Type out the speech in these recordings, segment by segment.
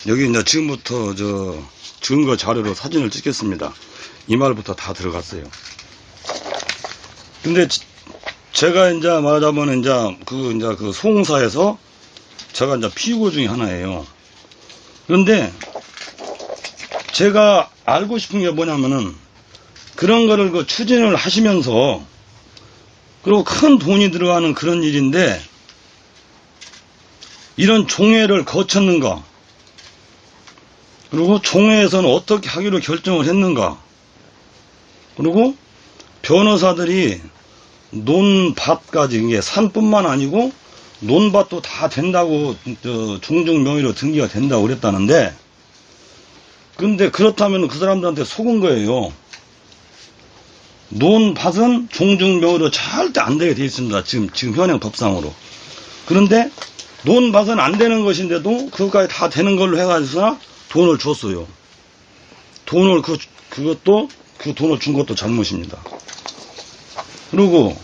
여기 이제 지금부터 증거 자료로 사진을 찍겠습니다. 이 말부터 다 들어갔어요. 근데 제가 이제 말하자면 이제 그 소홍사에서 제가 이제 피고 중에 하나예요. 그런데 제가 알고 싶은 게 뭐냐면은 그런 거를 그 추진을 하시면서 그리고 큰 돈이 들어가는 그런 일인데 이런 종회를 거쳤는가? 그리고 종회에서는 어떻게 하기로 결정을 했는가? 그리고 변호사들이 논밭까지 이게 산뿐만 아니고 논밭도 다 된다고 종중 명의로 등기가 된다고 그랬다는데 근데 그렇다면 그 사람들한테 속은 거예요. 논밭은 종중 명의로 절대 안 되게 되어 있습니다. 지금 현행 법상으로. 그런데 논밭은 안 되는 것인데도 그것까지 다 되는 걸로 해가지고 돈을 줬어요. 그것도 그 돈을 준 것도 잘못입니다. 그리고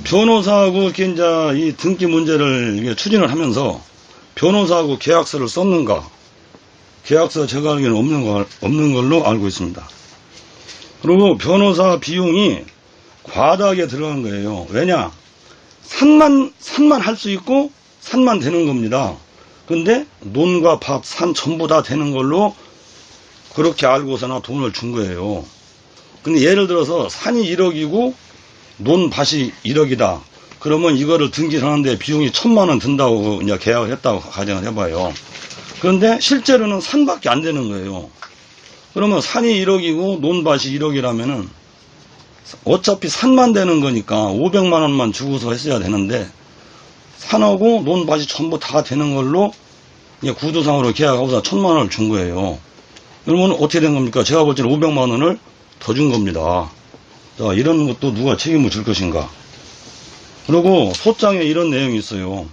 변호사하고 이렇게 이제 이 등기 문제를 추진을 하면서 변호사하고 계약서를 썼는가? 계약서 제가 알기로는 없는 걸로 알고 있습니다. 그리고 변호사 비용이 과다하게 들어간 거예요. 왜냐? 산만 할 수 있고 산만 되는 겁니다. 근데 논과 밭, 산 전부 다 되는 걸로 그렇게 알고서나 돈을 준 거예요. 근데 예를 들어서 산이 1억이고 논밭이 1억이다. 그러면 이거를 등기를 하는데 비용이 1000만 원 든다고 이제 계약을 했다고 가정을 해봐요. 그런데 실제로는 산밖에 안 되는 거예요. 그러면 산이 1억이고 논밭이 1억이라면은 어차피 산만 되는 거니까 500만 원만 주고서 했어야 되는데 산하고 논밭이 전부 다 되는 걸로 구두상으로 계약하고서 1000만 원을 준 거예요. 그러면 어떻게 된 겁니까? 제가 볼 때는 500만 원을 더 준 겁니다. 자, 이런 것도 누가 책임을 질 것인가? 그리고 소장에 이런 내용이 있어요.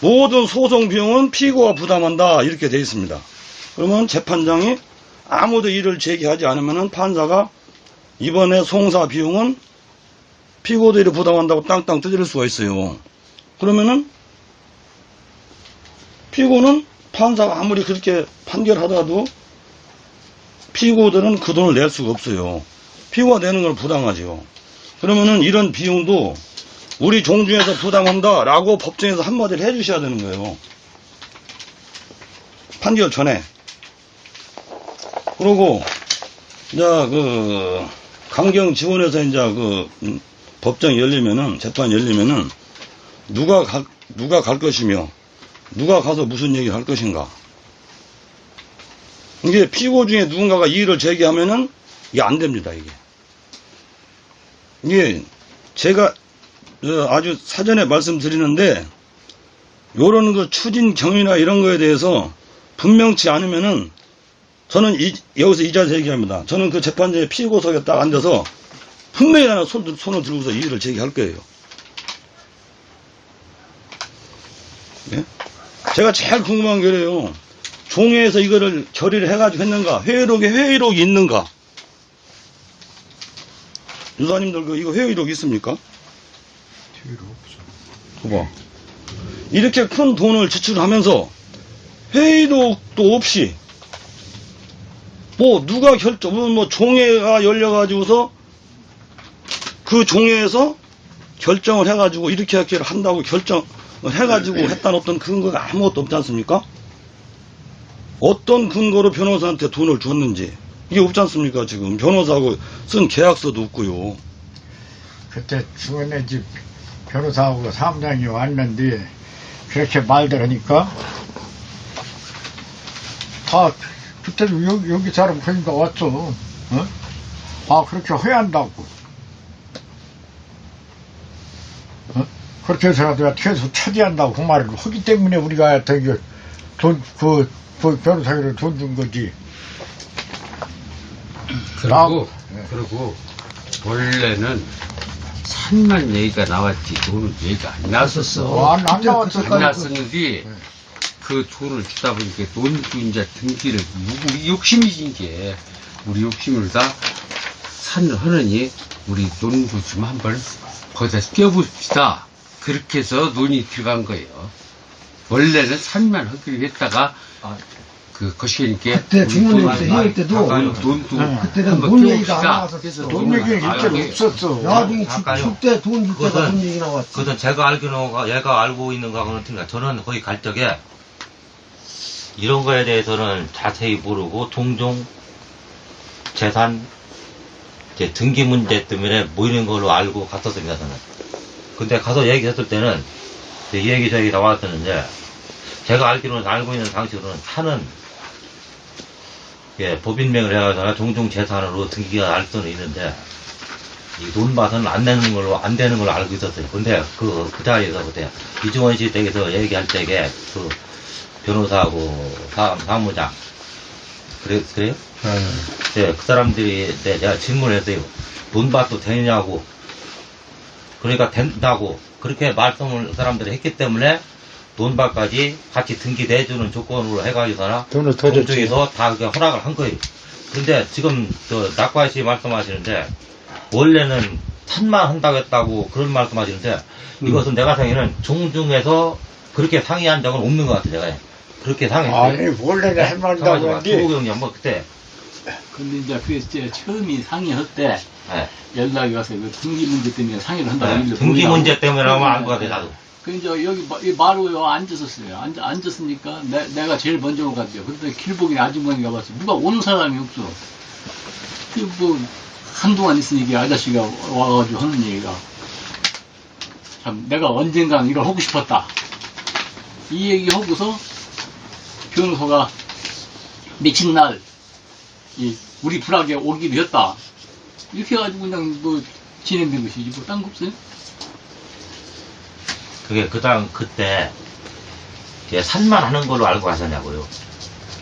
모든 소송 비용은 피고가 부담한다. 이렇게 되어 있습니다. 그러면 재판장이 아무도 이를 제기하지 않으면 판사가 이번에 송사 비용은 피고들이 부담한다고 땅땅 두드릴 수가 있어요. 그러면은 피고는 판사가 아무리 그렇게 판결하더라도 피고들은 그 돈을 낼 수가 없어요. 피고가 내는 걸 부당하죠. 그러면은 이런 비용도 우리 종중에서 부담한다 라고 법정에서 한마디를 해주셔야 되는 거예요. 판결 전에. 그리고 이제 강경 지원에서 이제 법정이 열리면은 재판이 열리면은 누가 갈 것이며 누가 가서 무슨 얘기를 할 것인가. 이게 피고 중에 누군가가 이의를 제기하면은 이게 안 됩니다. 이게 제가 아주 사전에 말씀드리는데 요런 그 추진 경위나 이런 거에 대해서 분명치 않으면은 저는 여기서 이 자리에서 얘기합니다. 저는 그 재판장의 피고석에 딱 앉아서 분명히 하나 손을 들고서 이의를 제기할 거예요. 예? 제가 제일 궁금한 게 그래요. 종회에서 이거를 결의를 해가지고 했는가? 회의록이 있는가? 유사님들 이거 회의록 있습니까? 회의록 없죠. 봐봐. 이렇게 큰 돈을 지출하면서 회의록도 없이 누가 종회가 열려가지고서 그 종회에서 결정을 해가지고 이렇게 한다고 결정을 해가지고 했다는 어떤 근거가 아무것도 없지 않습니까? 어떤 근거로 변호사한테 돈을 줬는지 이게 없지 않습니까? 지금 변호사하고 쓴 계약서도 없고요. 그때 주원의 집 변호사하고 사무장이 왔는데 그렇게 말들 하니까 다 그때도 여기 사람 그러니까 왔어. 어? 아 그렇게 회한다고. 어? 그렇게 해서라도 계속 처리한다고 그 말을 하기 때문에 우리가 되게 그 변호사를 돈 준 거지. 그리고 원래는 산만 얘기가 나왔지 돈은 얘기가 안 나왔었어. 안 나왔어. 안 나왔었는데 그 돈을 주다 보니까 논주 이제 등기를 우리 욕심이지 이게 우리 욕심을 다 산을 하느니 우리 논주 좀 한번 거기다 껴봅시다. 그렇게 해서 논이 들어간 거예요. 원래는 산만 하기로 했다가 그 거시기니까 그때 중문에 때 회의 때도 돈도 그때는 한번 돈 얘기가 안 떼봅시다. 나왔었어. 그래서 돈 얘기는 일절 없었어. 나중에 아까요. 줄때 돈 줄 때가 그것은- 돈 얘기 나왔지. 그것은 제가 알기로는 얘가 알고 있는 거하고는 틀려. 저는 거기 갈 적에 이런 거에 대해서는 자세히 모르고 종종 재산 이제 등기 문제 때문에 모이는 걸로 알고 갔었습니다, 저는. 근데 가서 얘기했을 때는 이제 이 얘기 저 얘기 나왔었는데 제가 알기로는 알고 있는 상식으로는 차는 예, 법인명을 해가지고 종종 재산으로 등기가 날 수는 있는데 이 돈밭은 안 내는 걸로 안 되는 걸로 알고 있었어요. 근데 그 자리에서 그때 이중원 씨 댁에서 얘기할 때에 그 변호사하고 사무장 그래요? 네, 그 사람들이 제가 질문을 했어요. 돈밭도 되냐고. 그러니까 된다고 그렇게 말씀을 그 사람들이 했기 때문에 돈밭까지 같이 등기 내주는 조건으로 해가지고서나 돈을 더 줬지. 공중에서 다 그게 허락을 한 거예요. 근데 지금 저 낙과 씨 말씀하시는데 원래는 산만 한다고 했다고 그런 말씀하시는데 이것은 내가 생각에는 종중에서 그렇게 상의한 적은 없는 것 같아요. 제가 그렇게 상의했어요. 아니, 원래는 할 말이라고 했는데. 조국영이 한번 그때 근데 이제 그 이제 처음이 상의할 때 네. 연락이 와서 그 등기 문제 때문에 상의를 한다고. 네, 등기 문제 때문에 하면 안 것 같아요. 나도. 그 이제 여기 이 마루에 앉았었어요. 앉았으니까 내가 제일 먼저 갔대요. 근데 길복이 아주머니가 봤어요. 누가 오는 사람이 없어. 그 뭐 한동안 있으니까 아저씨가 와가지고 하는 얘기가 참 내가 언젠간 이걸 하고 싶었다. 이 얘기 하고서 변호사가 미친 날 우리 불악에 오기로 했다. 이렇게 해가지고 그냥 뭐 진행된 것이지 뭐 딴 거 없어요. 그게 그때 이제 산만 하는 걸로 알고 하셨냐고요.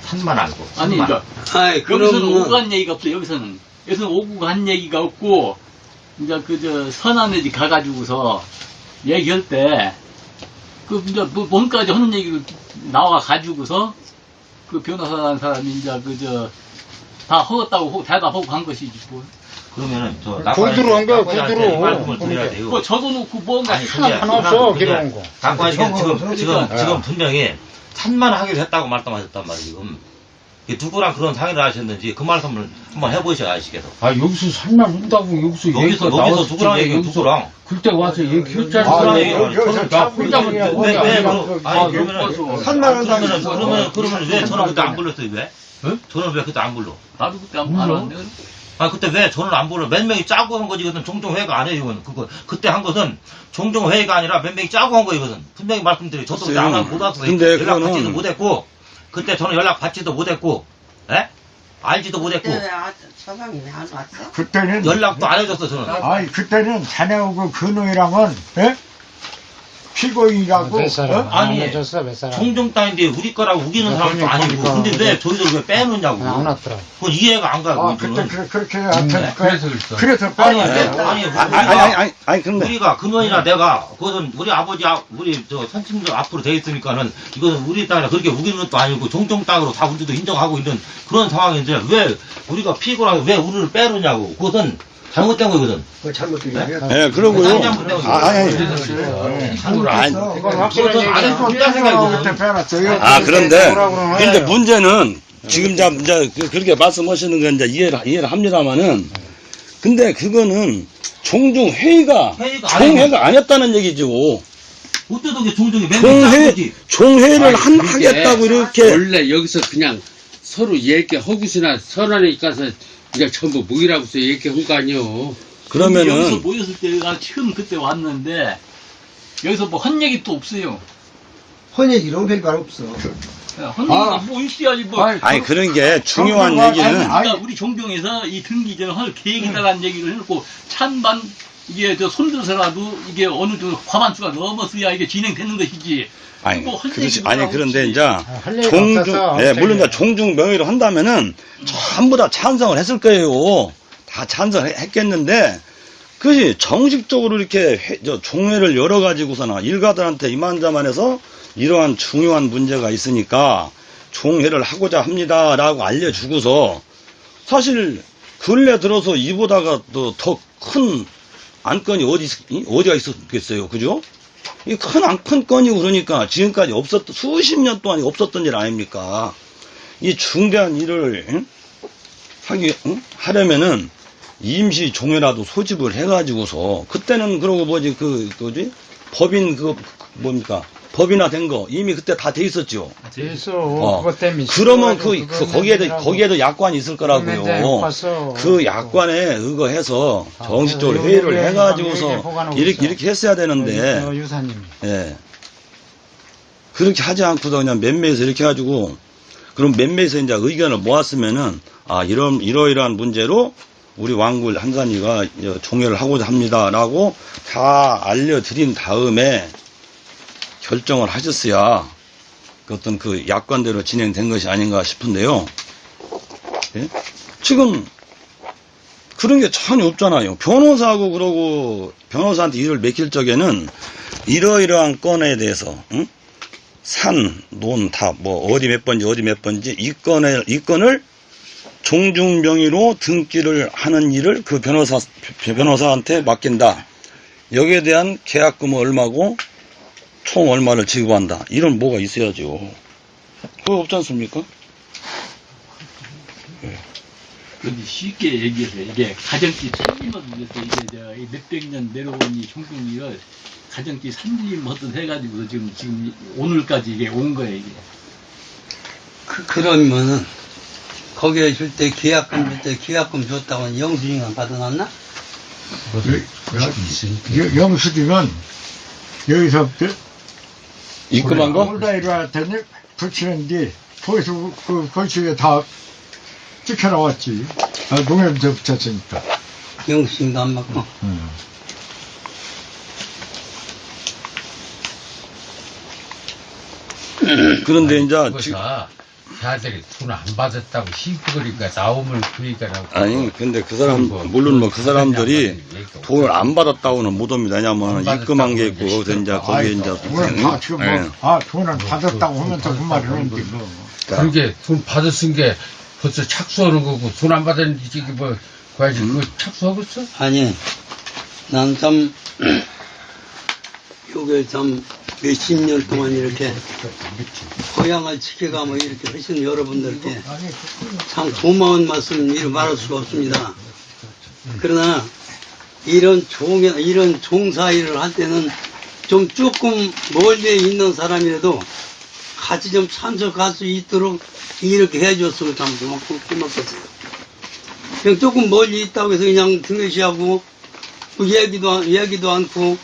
산만 알고. 아니, 산만. 그러니까 아이, 여기서는 오고 간 얘기가 없어요. 여기서는 오고 간 얘기가 없고 이제 그저 선안에 가가지고서 얘기할 때 그 이제 뭐 뭔까지 하는 얘기를 나와 가지고서 그 변호사라는 사람이 이제 그저 다 허었다고 대답하고 간 것이지 뭐. 그러면은 저 구두로 한 거야, 낙관이한테 구두로. 말씀을 드려야 돼요. 뭐 적어놓고 뭔가 아니, 하나 근데 하나 없어, 근데 기록한 거. 낙관이가 적어, 지금 분명히 산만 하기로 했다고 말씀하셨단 말이에요. 지금 이게 누구랑 그런 상의를 하셨는지 그 말씀을 한번 해보셔야 아시겠어. 아 여기서 살만 한다고 여기서 여기서 누구랑 얘기해 누구랑 그때 와서 얘기했잖아. 아, 나 혼자만 왜, 거기 왜, 아니라 그, 아니, 그러면은, 산만 그러면 왜 저는 그때 안 불렀어요, 왜? 저는 왜 그때 안 불러? 나도 그때 안 몰라. 왔는데. 아, 그때 왜 저는 안 불러? 몇 명이 짜고 한 거지, 이것은 종종회의가 아니에요, 이건. 그때 한 것은 종종회의가 아니라 몇 명이 짜고 한 거예요, 이것은. 분명히 말씀드려요. 저도 그때 안 하고 못 왔어요. 근데 연락 그거는- 받지도 못했고, 그때 저는 연락 받지도 못했고, 예? 알지도 못했고, 서방이 왜 안 왔어? 그때는. 연락도 안 해줬어, 저는. 아니, 그때는 자네하고 근호이랑은, 예? 피고인이라고. 몇 사람 어? 아니, 안 해줬어 몇 사람. 종종 땅인데 우리 거라고 우기는 사람도 아니고, 근데 왜 저희들 왜 빼놓냐고. 안 왔더라. 그건 이해가 안 가요, 아, 저는. 그때 그렇게 하여튼. 그래서 그랬어. 그래서 아니, 빼는 왜, 거야. 아니, 근데 우리가 근원이나 내가 그것은 우리 아버지 우리 저 선친들 앞으로 돼 있으니까는 이것은 우리 땅이라 그렇게 우기는 것도 아니고 종종 땅으로 다 우리도 인정하고 있는 그런 상황인데 왜 우리가 피고라고 왜 우리를 빼느냐고. 그것은 잘못된 거거든. 그거 잘못된 네? 얘기야. 예, 그러고요. 잘못된 거죠. 아니. 이건 그것은 확실한 안 얘기야. 했다 생각이거든. 그때 빼놨어요. 아, 그런데, 뭐라 그러는 근데 거예요? 문제는, 지금 이제 그렇게 말씀하시는 건 이제 이해를 합니다만은, 근데 그거는 종종 회의가 종회가 아니었다는 얘기죠. 어쩌다 그게 종종이 맨날 종회, 거지. 종회를 아니, 그게 하겠다고 이렇게. 원래 여기서 그냥 서로 얘기하고서나 선언에 가서 이제 전부 모이라고서 얘기한 거 아니요. 여기서 그러면은, 모였을 때 나 처음 그때 왔는데 여기서 뭐 한 얘기 또 없어요. 헌얘기로 별거 없어. 한 얘기가 뭐 있어야지 뭐. 아니, 그런 게 중요한 아니, 얘기는, 그러니까 우리 종종에서 이 등기전을 할 계획이다라는 얘기를 해놓고 찬반 이게 저 손들어서라도 이게 어느 정도 과반수가 넘었어야 이게 진행되는 것이지. 아니, 뭐할 그렇지. 얘기가 아니, 없지. 그런데 이제, 할 얘기가 종중, 없었어, 예, 물론 이제 갑자기. 종중 명의로 한다면은 전부 다 찬성을 했을 거예요. 다 찬성을 했겠는데, 그것이 정식적으로 이렇게 종회를 열어가지고서나 일가들한테 이만저만해서 이러한 중요한 문제가 있으니까 종회를 하고자 합니다라고 알려주고서 사실 근래 들어서 이보다가 더 큰 안건이 어디가 있었겠어요. 그죠? 이 큰 건이고 그러니까 지금까지 수십 년 동안 없었던 일 아닙니까? 이 중대한 일을 하려면은 임시 종회라도 소집을 해가지고서 그때는 그러고 뭐지 법인 뭡니까 법이나 된 거 이미 그때 다 돼 있었죠. 됐어. 어. 그것 때문에. 그러면 시끄러워가지고 거기에도 약관이 있을 그런데 거라고요. 봤어. 그 약관에 의거해서 아, 정식적으로 그래서 회의를 여기 해가지고서 보관하고 이렇게 있어. 했어야 되는데 유사님이. 예. 그렇게 하지 않고도 그냥 몇 명에서 이렇게 해가지고 그럼 몇 명에서 이제 의견을 모았으면은 이러이러한 문제로 우리 왕굴 한산이가 종회를 하고자 합니다라고 다 알려드린 다음에 결정을 하셨어야 그 어떤 그 약관대로 진행된 것이 아닌가 싶은데요. 예? 지금 그런 게 전혀 없잖아요. 변호사하고 그러고 변호사한테 일을 맡길 적에는 이러이러한 건에 대해서 산, 논, 다 어디 몇 번지 이 건을 종중 명의로 등기를 하는 일을 그 변호사한테 맡긴다. 여기에 대한 계약금은 얼마고 총 얼마를 지급한다. 이런 뭐가 있어야죠. 그거 없지 않습니까? 근데 쉽게 얘기해서 이게 가정집 산림을 위해서 이게 몇백 년 내려온 이 종중리를 가정집 산림 어떤 해가지고 지금 오늘까지 이게 온 거예요, 이게. 그러면은 거기에 줄 때 계약금 줬다고 영수증만 받아놨나? 영수증은 여기서부터 입금한 거? 올다이로한테 붙이는데 거기서 거기에 다 찍혀나왔지. 농협에서 붙였으니까. 영수증도 안 받고. 그런데 이제 그거사 걔들이 돈 안 받았다고 시비거리니까 나오면 그 얘기라고. 아니 근데 그 사람 물론 뭐 그 사람들이 돈을 안 받았다고는 못 옵니다. 왜냐면 입금한 게 있고 거기서 이제 거기에 이제 돈을 다 지금 돈을 받았다고 하면서 그 말을 하는데 뭐. 그게 돈 받았은 게 벌써 착수하는 거고 돈 안 받았는데 이게 뭐 그야지 그거 착수하겠어? 아니, 난 참, 요게 참 몇십 년 동안 이렇게 고향을 지켜가며 이렇게 하신 여러분들께 참 고마운 말씀 이루 말할 수가 없습니다. 그러나 이런 종사 일을 할 때는 좀 조금 멀리에 있는 사람이라도 같이 좀 참석할 수 있도록 이렇게 해줬으면 참 고맙겠어요. 그냥 조금 멀리 있다고 해서 그냥 등교시하고 얘기도 않고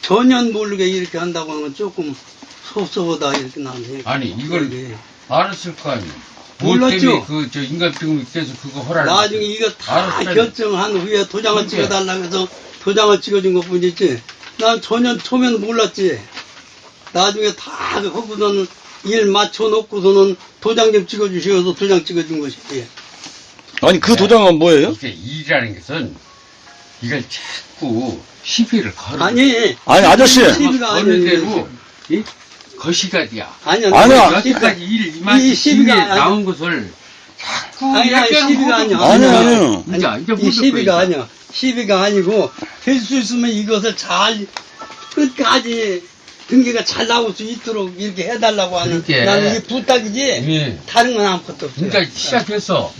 전혀 모르게 이렇게 한다고 하면 조금 섭섭하다 이렇게 나는 아니 이걸 알았을 거 아니야. 몰랐죠. 그저 인간병 때서 그거 허락. 나중에 이거 다 알았다니. 결정한 후에 도장을 찍어달라고 해서 도장을 찍어준 것 뿐이지. 난 전혀 처음에는 몰랐지. 나중에 다 하고서는 일 맞춰놓고서는 도장 좀 찍어주시어서 도장 찍어준 것이지. 아니 그 도장은 뭐예요? 이게 일이라는 것은 이걸 자꾸 시비를 걸어. 아니 아저씨 시비가 어느 아니에요. 대로 이 거시가지야. 아니야. 아니야. 여기까지 일 이만큼 시비가 시비에 아니야. 나온 것을 자꾸 아니, 시비가 아니야. 아니요. 이제 이 시비가 아니야. 시비가 아니고 될 수 있으면 이것을 잘 끝까지 등기가 잘 나올 수 있도록 이렇게 해달라고 하는 그러니까. 나는 이 부탁이지 예. 다른 건 아무것도 없어요. 그러니까 시작해서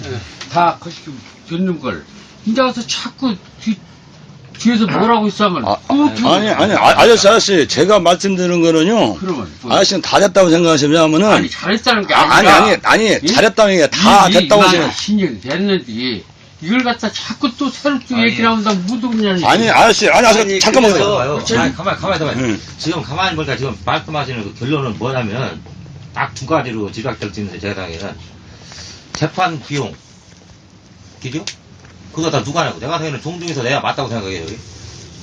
다 거시기 듣는 걸 이제 와서 자꾸 뒤에서 뭐라고 있어 하면 아니 아저씨 제가 말씀드리는 거는요. 그러면 뭐. 아저씨는 다 됐다고 생각하시냐면은 아니 잘했다는 게 아니라 아니 잘했다는 게 다 됐다고 생각. 신경 됐는데 이걸 갖다 자꾸 또 새로 또 얘기 나온다고 무덤이냐니. 아니 아저씨 잠깐만요. 봐요. 가만히. 지금 가만히 보니까 지금 말씀하시는 그 결론은 뭐냐면 딱 두 가지로 지각될 수 있는데 제 생각에는 재판 비용, 그죠? 그거 다 누가 내고 내가 생각에는 종중에서 내야 맞다고 생각해요.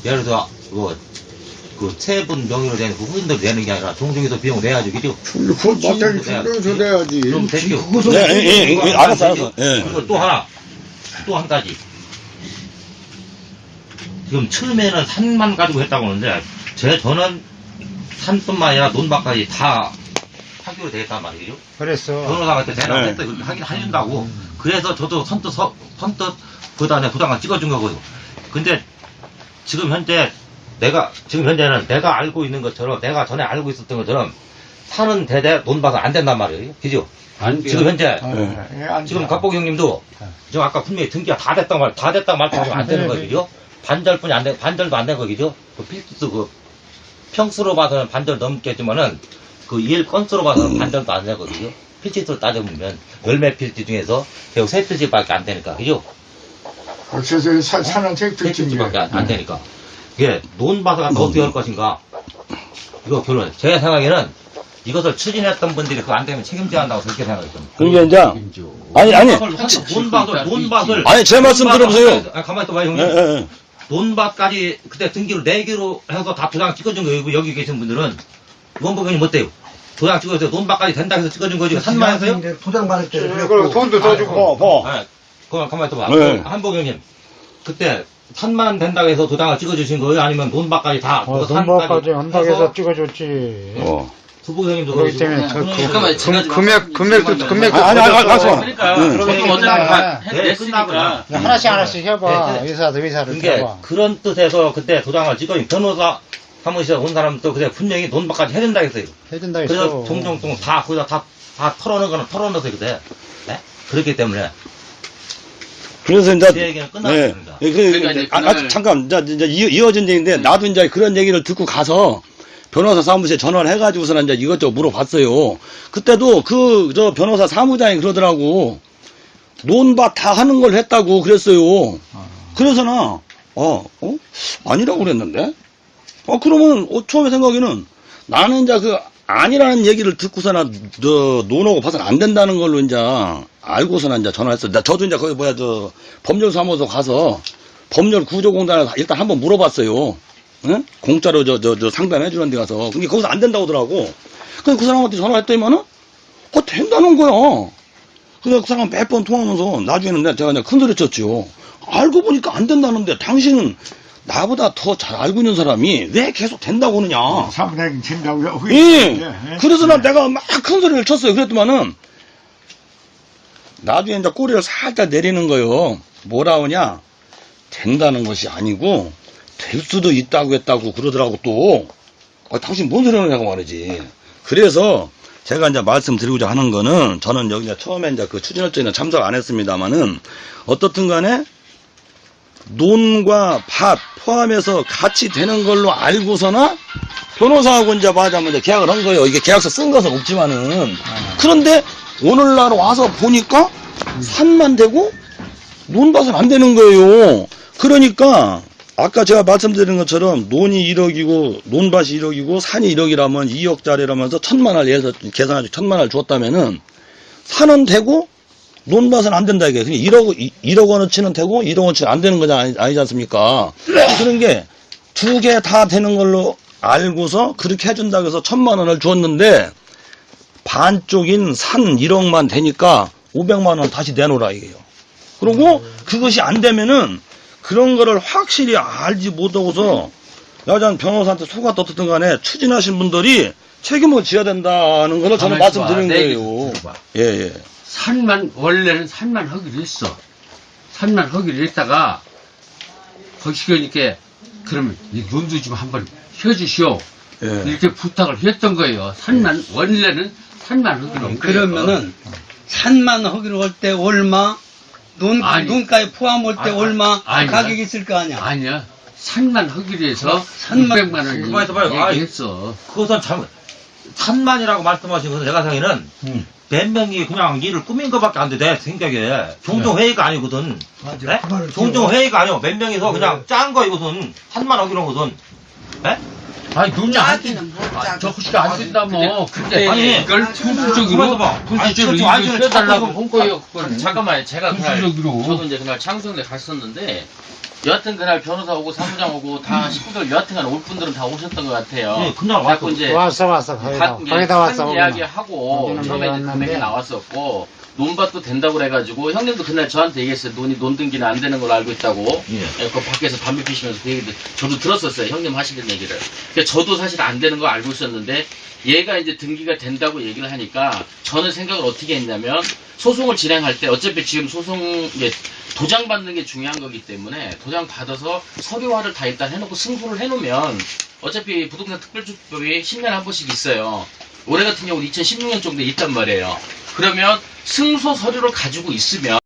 예를 들어 그 세 분 명의로 되는 그 후인들 내는 게 아니라 종중에서 비용 내야죠, 그죠? 그걸 맞다니 충분해서 내야지. 그럼 되죠. 네, 알았어. 예. 그리고 또 한 가지. 지금 처음에는 산만 가지고 했다고 하는데, 저는 산뿐만 아니라 논밭까지 다 파기로 되겠단 말이죠. 그랬어. 변호사한테 대답을 해준다고. 그래서 저도 선뜻 그다 내 도장을 찍어준 거거든요. 근데 지금 현재는 내가 알고 있는 것처럼, 내가 전에 알고 있었던 것처럼, 사는 대대 논밭은 안 된단 말이에요. 그죠? 지금 현재 안 지금 돼요. 갑복 형님도 저 아까 분명히 등기가 다 됐다 말고 하면 안 되는 거죠. 반절뿐이 안 돼, 반절도 안 된 거죠. 그 필수 그 평수로 봐서는 반절 넘겠지만은 그 일 건수로 봐서는 반절도 안 되거든요. 필지수를 따져보면 열매 필지 중에서 겨우 세 필지밖에 안 되니까 그죠? 그래서 사는 세 책들 필지밖에 안 되니까 이게 논바다가 더 어떻게 할 것인가? 이거 결론. 제 생각에는 이것을 추진했던 분들이 그거 안 되면 책임져야 한다고 그렇게 생각했습니다. 그게 이제 아니 논밭을 아니 제 말씀 들어보세요. 가만히 있어봐요 형님. 예. 논밭까지 그때 등기를 4개로 해서 다 도장 찍어준 거예요. 여기 계신 분들은 원복형님 어때요? 도장 찍어서 논밭까지 된다 해서 찍어준 거지. 산만해서요? 도장 받을 때 그리고 돈도 더 주고 봐. 그럼 가만히 있어봐. 네. 한복형님 그때 산만 된다고 해서 도장을 찍어주신 거예요? 아니면 논밭까지 다? 돈박까지 한다고 해서 찍어줬지. 수복형님도 그렇기 때문에 잠깐만, 제가 지금 금액도 아니, 가서. 그러니까 응. 저도 어차피 다 끝나구나. 했으니까 하나씩 해봐. 의사를 그게 해봐. 그런 뜻에서 그때 도장을 찍어준 변호사 사무실에 온 사람도 그때 분명히 논밭까지 해야 된다 했어요. 해준다 그래서 종종 다 거기다 다 털어놓은 거는 털어놓았어요 그때. 네? 그렇기 때문에 그래서 이제 제 얘기는 끝났습니다. 그러니까 이제 그날- 잠깐 이제 이어진 얘기인데 나도 이제 그런 얘기를 듣고 가서 변호사 사무실에 전화를 해가지고서는 이제 이것저것 물어봤어요. 그때도 저 변호사 사무장이 그러더라고. 논밭 다 하는 걸 했다고 그랬어요. 그래서 나 아니라고 그랬는데. 그러면 처음에 생각에는 나는 이제 아니라는 얘기를 듣고서나 논하고 봐서는 안 된다는 걸로 이제 알고서는 이제 전화했어. 저도 이제 거기 법률사무소 가서 법률 구조공단에 일단 한번 물어봤어요. 응? 공짜로 저 상담해 주는 데 가서. 근데 거기서 안 된다고 하더라고. 그래서 그 사람한테 전화했더니만은 된다는 거야. 그래서 그 사람 몇 번 통화하면서 나중에는 제가 이제 큰소리 쳤죠. 알고 보니까 안 된다는데 당신은 나보다 더 잘 알고 있는 사람이 왜 계속 된다고 하느냐. 사무장님 진다고요? 예. 그래서 내가 막 큰 소리를 쳤어요. 그랬더만은 나중에 이제 꼬리를 살짝 내리는 거요. 뭐라 하냐? 된다는 것이 아니고 될 수도 있다고 했다고 그러더라고 또. 당신 뭔 소리 하냐고 말이지. 그래서 제가 이제 말씀드리고자 하는 거는 저는 여기 이제 처음에 이제 그 추진협정에는 참석 안 했습니다만은 어떻든 간에 논과 밭 포함해서 같이 되는 걸로 알고서나 변호사하고 이제 말하자면 계약을 한 거예요. 이게 계약서 쓴 것은 없지만은. 그런데 오늘날 와서 보니까 산만 되고 논밭은 안 되는 거예요. 그러니까 아까 제가 말씀드린 것처럼 논이 1억이고 논밭이 1억이고 산이 1억이라면 2억짜리라면서 1,000만 원 예서 계산해서 1,000만 원을 줬다면은 산은 되고 논밭은 안 된다 이게. 1억 원어치는 되고 1억 원어치는 안 되는 거지 아니지 않습니까? 그런 게 두 개 다 되는 걸로 알고서 그렇게 해준다고 해서 1,000만 원을 줬는데 반쪽인 산 1억만 되니까 500만 원 다시 내놓으라 이게요. 그리고 그것이 안 되면은 그런 거를 확실히 알지 못하고서 야전 변호사한테 속아 떴든 간에 추진하신 분들이 책임을 져야 된다는 걸 저는 말씀드리는 거예요. 예. 원래는 산만 하기로 했어. 산만 하기로 했다가, 거기서 이렇게, 그러면, 이 논도 좀 한번 해주시오. 예. 이렇게 부탁을 했던 거예요. 원래는 산만 하기로 한 거예요. 그러면은 산만 하기로 할 때 얼마, 아니. 논가에 포함할 때 얼마 아니야. 가격이 있을 거 아니야. 아니야. 산만 하기로 해서, 산만- 600만 원 가만히 있어봐요. 얘기했어. 그것은 산만이라고 말씀하신 것은 내가 생각에는 몇 명이 그냥 일을 꾸민 것밖에 안 돼, 내 생각에. 종종 회의가 아니거든. 네? 종종 회의가 아니고 몇 명이서 그냥 짠 거 이것은 산만 하기로 한 것은. 네? 아니, 논이 안 된, 짜기는 뭘 짜기. 저것이 안 된다, 뭐. 근데, 아니, 이걸 분수적으로, 분수적으로 이걸 써달라고 본 거예요, 그거는. 잠깐만요. 제가 그날 분수적으로. 저도 이제 그날 창성대 갔었는데 여하튼 그날 변호사 오고 사무장 오고 다 식구들 여하튼간 올 분들은 다 오셨던 것 같아요. 네, 그날 자꾸 왔어. 이제 왔어. 거기다 왔어. 이야기하고 거기는 처음에 내가 이제 왔는데. 금액이 나왔었고 논밭도 된다고 그래가지고 형님도 그날 저한테 얘기했어요. 논 등기는 안 되는 걸로 알고 있다고. 예. 그 밖에서 담배 피시면서 그 얘기도 저도 들었었어요. 형님 하시는 얘기를. 그러니까 저도 사실 안 되는 거 알고 있었는데 얘가 이제 등기가 된다고 얘기를 하니까 저는 생각을 어떻게 했냐면 소송을 진행할 때 어차피 지금 도장 받는 게 중요한 거기 때문에 도장 받아서 서류화를 다 일단 해놓고 승부를 해놓으면 어차피 부동산 특별주법이 10년에 한 번씩 있어요. 올해 같은 경우는 2016년 정도에 있단 말이에요. 그러면 승소 서류를 가지고 있으면